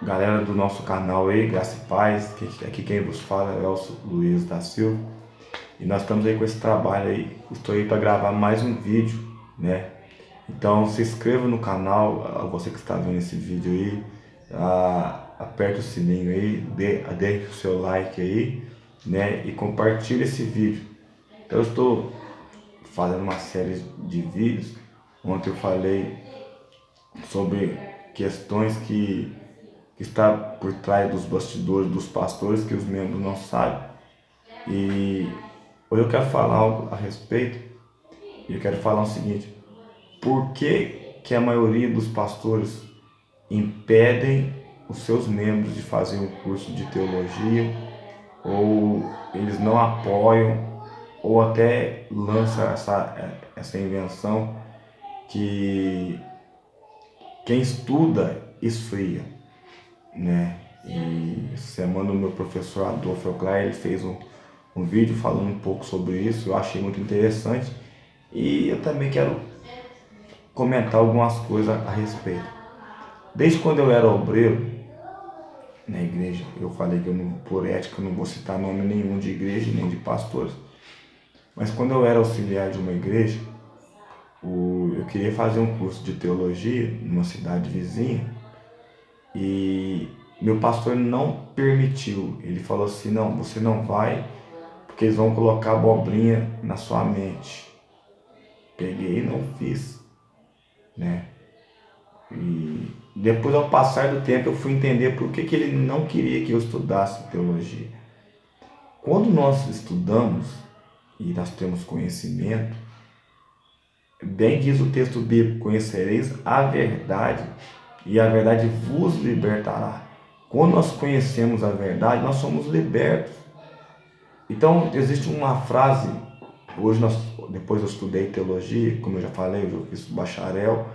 Galera do nosso canal aí, Graça e Paz, aqui quem vos fala é o Luiz da Silva. E nós estamos aí com esse trabalho aí, estou aí para gravar mais um vídeo, né? Então se inscreva no canal, você que está vendo esse vídeo aí, aperte o sininho aí, dê o seu like aí, né? E compartilhe esse vídeo. Eu estou fazendo uma série de vídeos, onde eu falei sobre questões que está por trás dos bastidores dos pastores que os membros não sabem. E hoje eu quero falar algo a respeito, e eu quero falar o seguinte: por que a maioria dos pastores impedem os seus membros de fazer um curso de teologia, ou eles não apoiam, ou até lançam essa invenção que quem estuda esfria, né? E semana o meu professor Adolfo Euclair, ele fez um vídeo falando um pouco sobre isso, eu achei muito interessante e eu também quero comentar algumas coisas a respeito. Desde quando eu era obreiro na igreja, eu falei que eu não, por ética, eu não vou citar nome nenhum de igreja nem de pastores, mas quando eu era auxiliar de uma igreja, eu queria fazer um curso de teologia numa cidade vizinha. E meu pastor não permitiu. Ele falou assim: não, você não vai, porque eles vão colocar abobrinha na sua mente. Peguei e não fiz, né? E depois, ao passar do tempo, eu fui entender por que ele não queria que eu estudasse teologia. Quando nós estudamos e nós temos conhecimento, bem diz o texto bíblico: conhecereis a verdade e a verdade vos libertará. Quando nós conhecemos a verdade, nós somos libertos. Então, existe uma frase, depois eu estudei teologia, como eu já falei, eu fiz bacharel,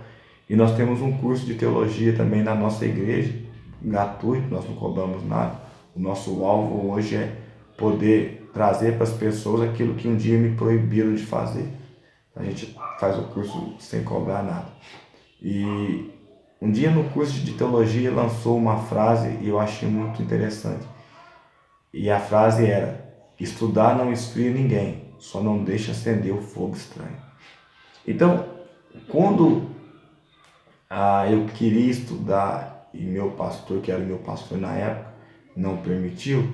e nós temos um curso de teologia também na nossa igreja, gratuito, nós não cobramos nada. O nosso alvo hoje é poder trazer para as pessoas aquilo que um dia me proibiram de fazer. A gente faz o curso sem cobrar nada. E um dia no curso de teologia lançou uma frase e eu achei muito interessante. E a frase era: estudar não esfria ninguém, só não deixa acender o fogo estranho. Então, quando eu queria estudar e meu pastor, que era meu pastor na época, não permitiu,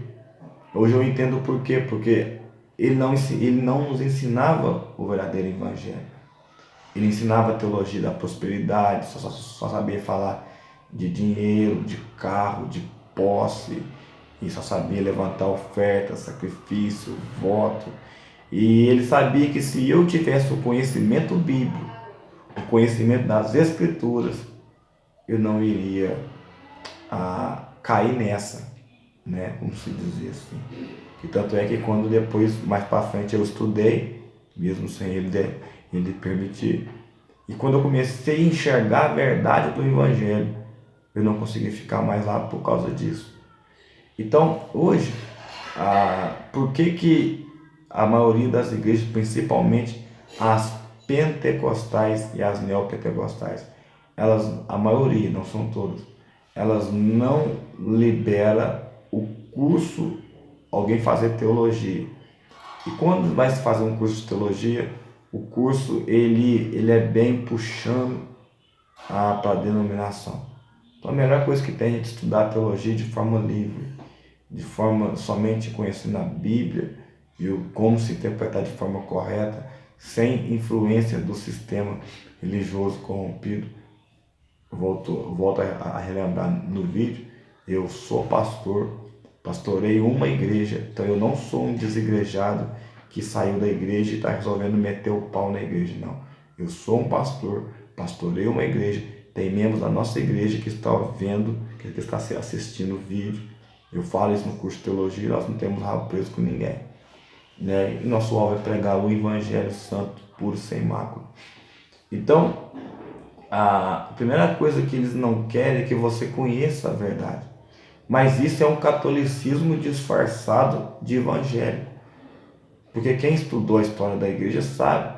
hoje eu entendo o porquê, porque ele não nos ensinava o verdadeiro evangelho. Ele ensinava a teologia da prosperidade, só sabia falar de dinheiro, de carro, de posse, e só sabia levantar oferta, sacrifício, voto. E ele sabia que se eu tivesse o conhecimento bíblico, o conhecimento das escrituras, eu não iria cair nessa, né? Como se diz assim. E tanto é que quando depois, mais para frente, eu estudei, mesmo sem ele permitir, e quando eu comecei a enxergar a verdade do Evangelho, eu não consegui ficar mais lá por causa disso. Então, hoje, por que a maioria das igrejas, principalmente as pentecostais e as neopentecostais, a maioria, não são todas, elas não liberam o curso, alguém fazer teologia? E quando vai se fazer um curso de teologia, o curso ele é bem puxando para a denominação. Então a melhor coisa que tem é a gente estudar teologia de forma livre, de forma somente conhecendo a Bíblia e como se interpretar de forma correta, sem influência do sistema religioso corrompido. Volto a relembrar no vídeo: eu sou pastor, pastorei uma igreja, então eu não sou um desigrejado que saiu da igreja e está resolvendo meter o pau na igreja, não. Eu sou um pastor, pastorei uma igreja, tem membros da nossa igreja que estão vendo, que está assistindo o vídeo. Eu falo isso no curso de teologia, nós não temos rabo preso com ninguém, né? E nosso alvo é pregar o evangelho santo, puro, sem mácula. Então, a primeira coisa que eles não querem é que você conheça a verdade. Mas isso é um catolicismo disfarçado de evangelho. Porque quem estudou a história da igreja sabe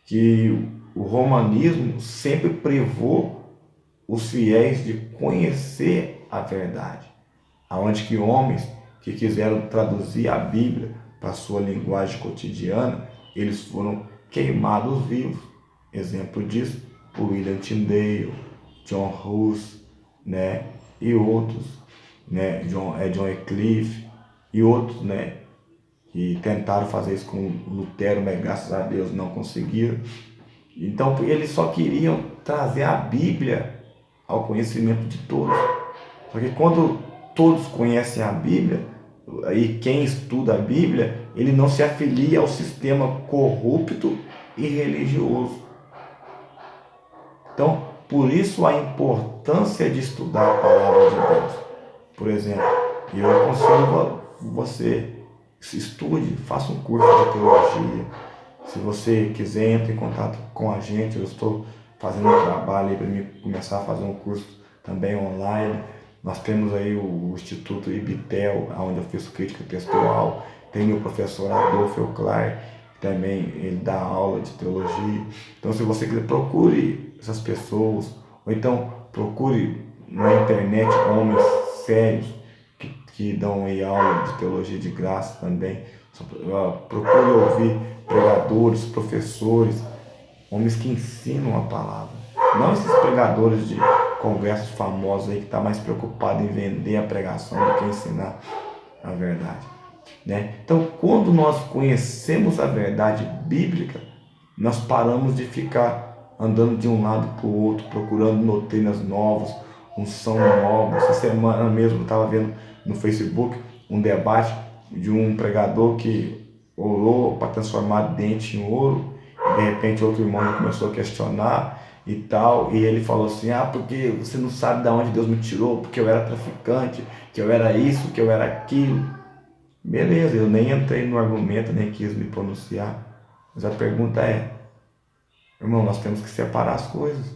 que o romanismo sempre privou os fiéis de conhecer a verdade. Aonde que homens que quiseram traduzir a Bíblia para a sua linguagem cotidiana, eles foram queimados vivos. Exemplo disso, o William Tyndale, John Hus, né, e outros, né, John Wycliffe e outros, né, que tentaram fazer isso com Lutero, mas graças a Deus não conseguiram. Então eles só queriam trazer a Bíblia ao conhecimento de todos. Porque quando todos conhecem a Bíblia, e quem estuda a Bíblia, ele não se afilia ao sistema corrupto e religioso. Então, por isso a importância de estudar a palavra de Deus. Por exemplo, eu aconselho você, estude, faça um curso de teologia. Se você quiser, entre em contato com a gente. Eu estou fazendo um trabalho para mim começar a fazer um curso também online. Nós temos aí o Instituto Ibitel, onde eu fiz crítica textual. Tem o professor Adolfo Euclar, que também ele dá aula de teologia. Então, se você quiser, procure essas pessoas, ou então procure na internet homens sérios que dão aí aula de teologia de graça também. Procure ouvir pregadores, professores, homens que ensinam a palavra. Não esses pregadores de congressos famosos aí que estão mais preocupados em vender a pregação do que ensinar a verdade. Né? Então, quando nós conhecemos a verdade bíblica, nós paramos de ficar andando de um lado para o outro, procurando doutrinas novas, unção nova. Essa semana mesmo eu estava vendo no Facebook um debate de um pregador que orou para transformar dente em ouro, e de repente outro irmão começou a questionar e tal, e ele falou assim: porque você não sabe de onde Deus me tirou, porque eu era traficante, que eu era isso, que eu era aquilo. Beleza, eu nem entrei no argumento, nem quis me pronunciar, mas a pergunta é: irmão, nós temos que separar as coisas.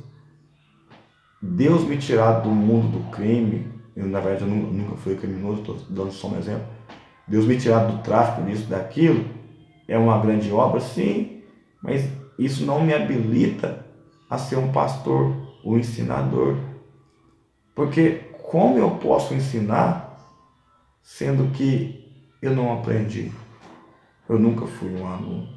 Deus me tirar do mundo do crime, eu na verdade eu nunca fui criminoso, estou dando só um exemplo. Deus me tirar do tráfico, disso, daquilo, é uma grande obra, sim, mas isso não me habilita a ser um pastor, um ensinador. Porque como eu posso ensinar, sendo que eu não aprendi? Eu nunca fui um aluno.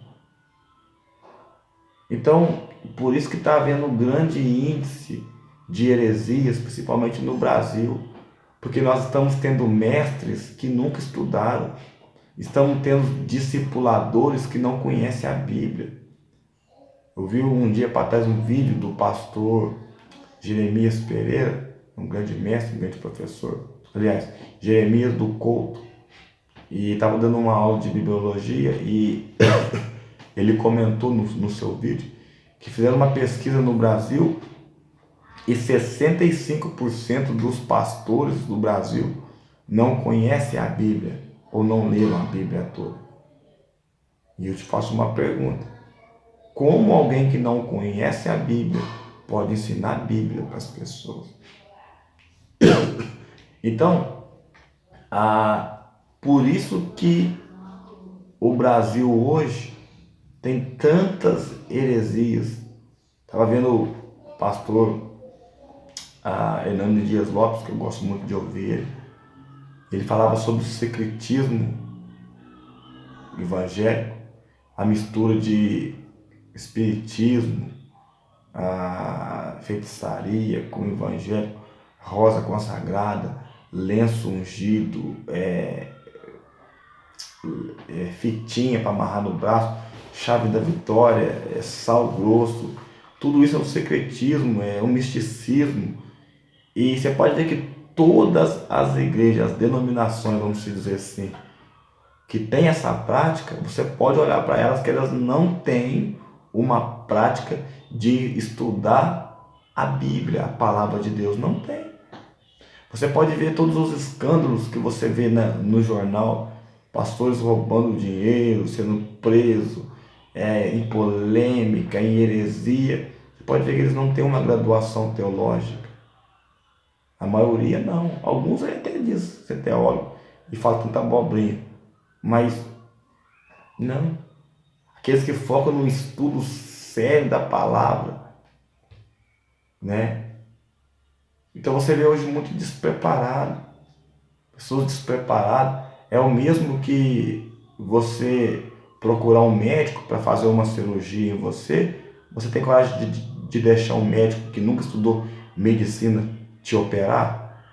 Então, por isso que está havendo um grande índice de heresias, principalmente no Brasil, porque nós estamos tendo mestres que nunca estudaram, estamos tendo discipuladores que não conhecem a Bíblia. Eu vi um dia para trás um vídeo do pastor Jeremias Pereira, um grande mestre, um grande professor, aliás, Jeremias do Couto, e estava dando uma aula de bibliologia e ele comentou no seu vídeo que fizeram uma pesquisa no Brasil e 65% dos pastores do Brasil não conhecem a Bíblia ou não leram a Bíblia toda. E eu te faço uma pergunta: como alguém que não conhece a Bíblia pode ensinar a Bíblia para as pessoas? Então, por isso que o Brasil hoje tem tantas heresias. Estava vendo o pastor Hernando Dias Lopes, que eu gosto muito de ouvir ele. Ele falava sobre o secretismo evangélico, a mistura de espiritismo, a feitiçaria com o evangelho, rosa consagrada, lenço ungido, fitinha para amarrar no braço, chave da vitória, sal grosso. Tudo isso é um secretismo, é um misticismo. E você pode ver que todas as igrejas, as denominações, vamos dizer assim, que tem essa prática, você pode olhar para elas que elas não têm uma prática de estudar a Bíblia, a palavra de Deus. Não tem. Você pode ver todos os escândalos que você vê no jornal, pastores roubando dinheiro, sendo presos, em polêmica, em heresia. Você pode ver que eles não têm uma graduação teológica. A maioria não. Alguns aí até diz ser teólogo e fala tanta abobrinha. Mas não. Aqueles que focam no estudo sério da palavra, né? Então você vê hoje muito despreparado. Pessoas despreparadas é o mesmo que você procurar um médico para fazer uma cirurgia em você. Você tem coragem de deixar um médico que nunca estudou medicina te operar?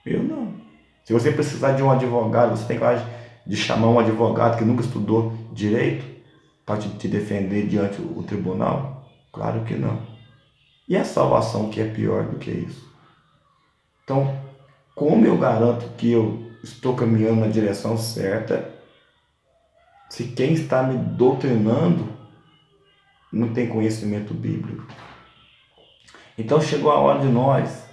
Eu não. Se você precisar de um advogado, você tem coragem de chamar um advogado que nunca estudou direito para te defender diante do tribunal? Claro que não. E a salvação que é pior do que isso? Então, como eu garanto que eu estou caminhando na direção certa se quem está me doutrinando não tem conhecimento bíblico? Então chegou a hora de nós,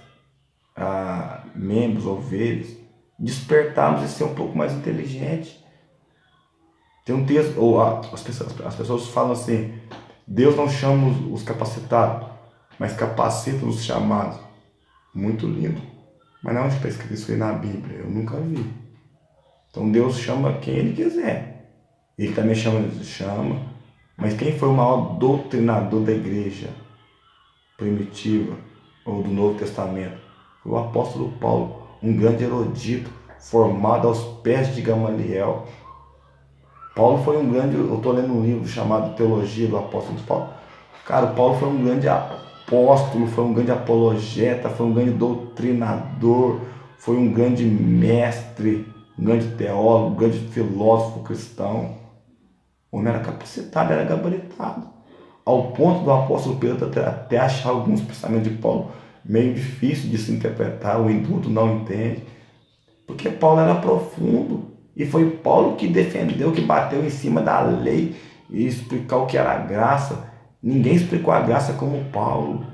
membros, ovelhas, despertarmos e ser um pouco mais inteligentes. Tem um texto, ou as pessoas falam assim: Deus não chama os capacitados, mas capacita os chamados. Muito lindo. Mas não está escrito isso aí na Bíblia, eu nunca vi. Então Deus chama quem Ele quiser. Ele também chama, mas quem foi o maior doutrinador da igreja primitiva ou do Novo Testamento? Foi o apóstolo Paulo, um grande erudito, formado aos pés de Gamaliel. Paulo foi um grande, eu estou lendo um livro chamado Teologia do Apóstolo Paulo. Cara, o Paulo foi um grande apóstolo, foi um grande apologeta, foi um grande doutrinador, foi um grande mestre, um grande teólogo, um grande filósofo cristão. O homem era capacitado, era gabaritado, ao ponto do apóstolo Pedro até achar alguns pensamentos de Paulo meio difícil de se interpretar, o indulto não entende, porque Paulo era profundo, e foi Paulo que defendeu, que bateu em cima da lei e explicou o que era a graça. Ninguém explicou a graça como Paulo,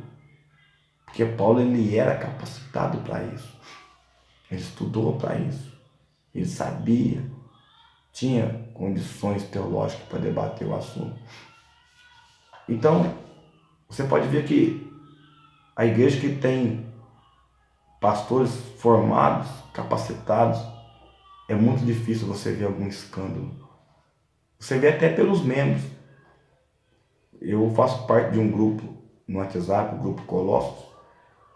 porque Paulo ele era capacitado para isso, ele estudou para isso, ele sabia, tinha condições teológicas para debater o assunto. Então, você pode ver que a igreja que tem pastores formados, capacitados, é muito difícil você ver algum escândalo. Você vê até pelos membros. Eu faço parte de um grupo no WhatsApp, o grupo Colossos,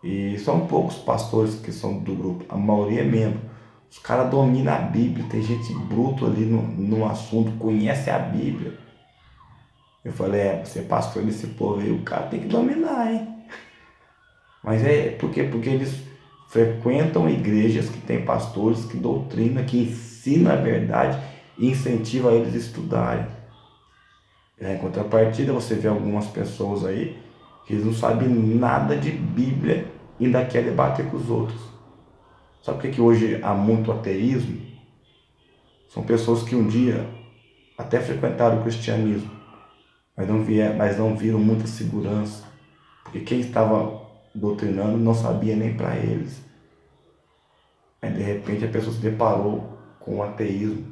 e são poucos pastores que são do grupo, a maioria é membro. Os caras dominam a Bíblia, tem gente bruto ali no assunto, conhece a Bíblia. Eu falei, você é pastor desse povo aí, o cara tem que dominar, hein? Mas é por quê? Porque eles frequentam igrejas que tem pastores que doutrinam, que ensinam a verdade e incentivam eles a estudarem. Em contrapartida, você vê algumas pessoas aí que eles não sabem nada de Bíblia e ainda querem debater com os outros. Sabe por que hoje há muito ateísmo? São pessoas que um dia até frequentaram o cristianismo, mas não viram muita segurança, porque quem estava doutrinando não sabia nem para eles. Aí de repente a pessoa se deparou com o ateísmo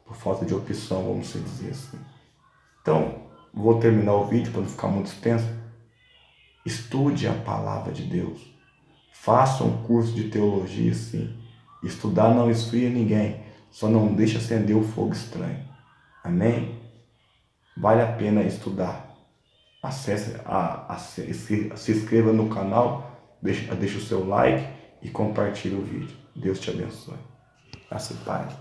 por falta de opção, vamos dizer assim. Então, vou terminar o vídeo para não ficar muito extenso. Estude a palavra de Deus. Faça um curso de teologia, sim. Estudar não esfria ninguém, só não deixa acender o fogo estranho. Amém? Vale a pena estudar. Acesse, se inscreva no canal, deixa o seu like e compartilhe o vídeo. Deus te abençoe. Graça e paz.